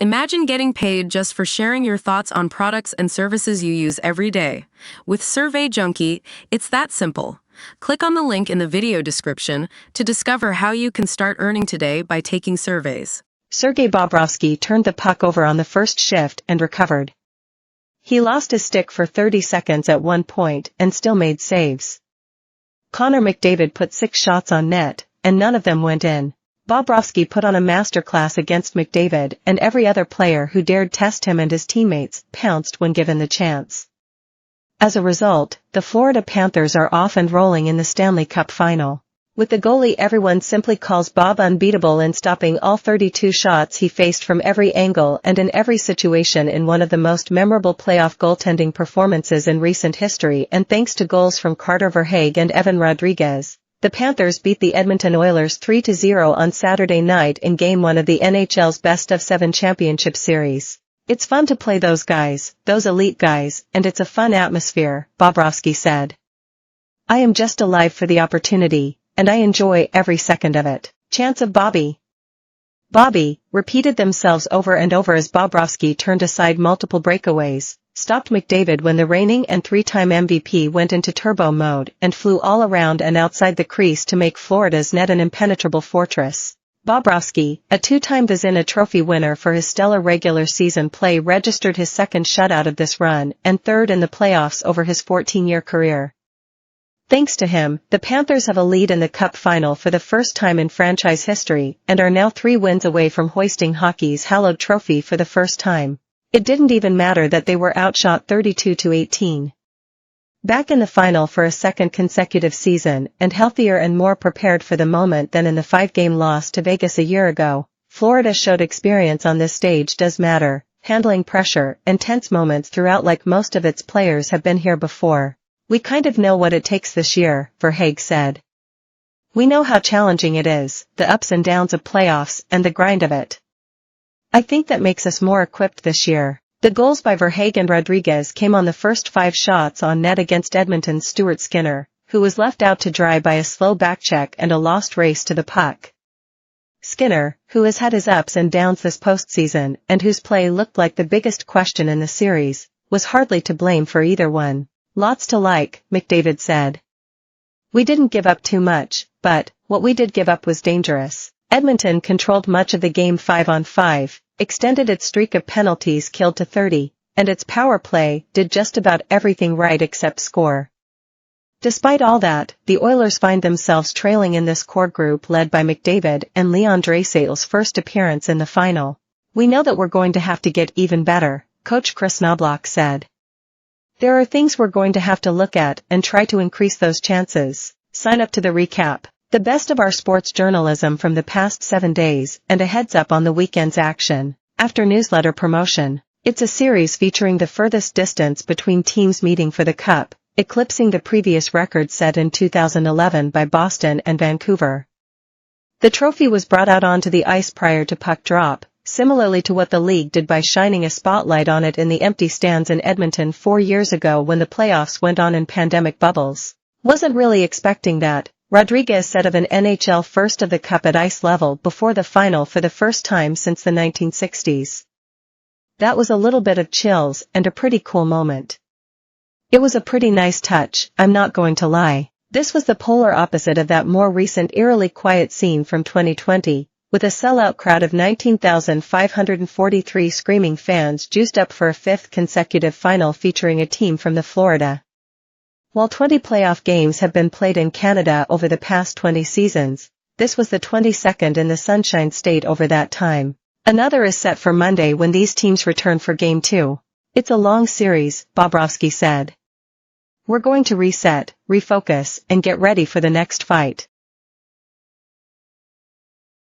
Imagine getting paid just for sharing your thoughts on products and services you use every day. With Survey Junkie, it's that simple. Click on the link in the video description to discover how you can start earning today by taking surveys. Sergei Bobrovsky turned the puck over on the first shift and recovered. He lost his stick for 30 seconds at one point and still made saves. Connor McDavid put 6 shots on net, and none of them went in. Bobrovsky put on a masterclass against McDavid, and every other player who dared test him and his teammates pounced when given the chance. As a result, the Florida Panthers are off and rolling in the Stanley Cup Final. With the goalie everyone simply calls Bob unbeatable in stopping all 32 shots he faced from every angle and in every situation in one of the most memorable playoff goaltending performances in recent history, and thanks to goals from Carter Verhaeghe and Evan Rodrigues, the Panthers beat the Edmonton Oilers 3-0 on Saturday night in Game 1 of the NHL's best-of-7 championship series. "It's fun to play those guys, those elite guys, and it's a fun atmosphere," Bobrovsky said. "I am just alive for the opportunity, and I enjoy every second of it." Chants of Bobby repeated themselves over and over as Bobrovsky turned aside multiple breakaways, stopped McDavid when the reigning and 3-time MVP went into turbo mode, and flew all around and outside the crease to make Florida's net an impenetrable fortress. Bobrovsky, a 2-time Vezina Trophy winner for his stellar regular season play, registered his second shutout of this run and third in the playoffs over his 14-year career. Thanks to him, the Panthers have a lead in the Cup Final for the first time in franchise history and are now 3 wins away from hoisting hockey's hallowed trophy for the first time. It didn't even matter that they were outshot 32-18. Back in the final for a second consecutive season and healthier and more prepared for the moment than in the 5-game loss to Vegas a year ago, Florida showed experience on this stage does matter, handling pressure and tense moments throughout like most of its players have been here before. "We kind of know what it takes this year," Verhaeghe said. "We know how challenging it is, the ups and downs of playoffs and the grind of it. I think that makes us more equipped this year." The goals by Verhaeghe and Rodrigues came on the first 5 shots on net against Edmonton's Stuart Skinner, who was left out to dry by a slow backcheck and a lost race to the puck. Skinner, who has had his ups and downs this postseason and whose play looked like the biggest question in the series, was hardly to blame for either one. "Lots to like," McDavid said. "We didn't give up too much, but what we did give up was dangerous." Edmonton controlled much of the game 5-on-5, extended its streak of penalties killed to 30, and its power play did just about everything right except score. Despite all that, the Oilers find themselves trailing in this core group led by McDavid and Leon Draisaitl's first appearance in the final. "We know that we're going to have to get even better," Coach Chris Knoblauch said. "There are things we're going to have to look at and try to increase those chances." Sign up to the recap. The best of our sports journalism from the past 7 days and a heads up on the weekend's action. After newsletter promotion. It's a series featuring the furthest distance between teams meeting for the Cup, eclipsing the previous record set in 2011 by Boston and Vancouver. The trophy was brought out onto the ice prior to puck drop, similarly to what the league did by shining a spotlight on it in the empty stands in Edmonton 4 years ago when the playoffs went on in pandemic bubbles. "Wasn't really expecting that," Rodrigues said of an NHL first of the Cup at ice level before the final for the first time since the 1960s. "That was a little bit of chills and a pretty cool moment. It was a pretty nice touch, I'm not going to lie." This was the polar opposite of that more recent eerily quiet scene from 2020, with a sellout crowd of 19,543 screaming fans juiced up for a 5th consecutive final featuring a team from the Florida. While 20 playoff games have been played in Canada over the past 20 seasons, this was the 22nd in the Sunshine State over that time. Another is set for Monday when these teams return for Game 2. "It's a long series," Bobrovsky said. "We're going to reset, refocus, and get ready for the next fight."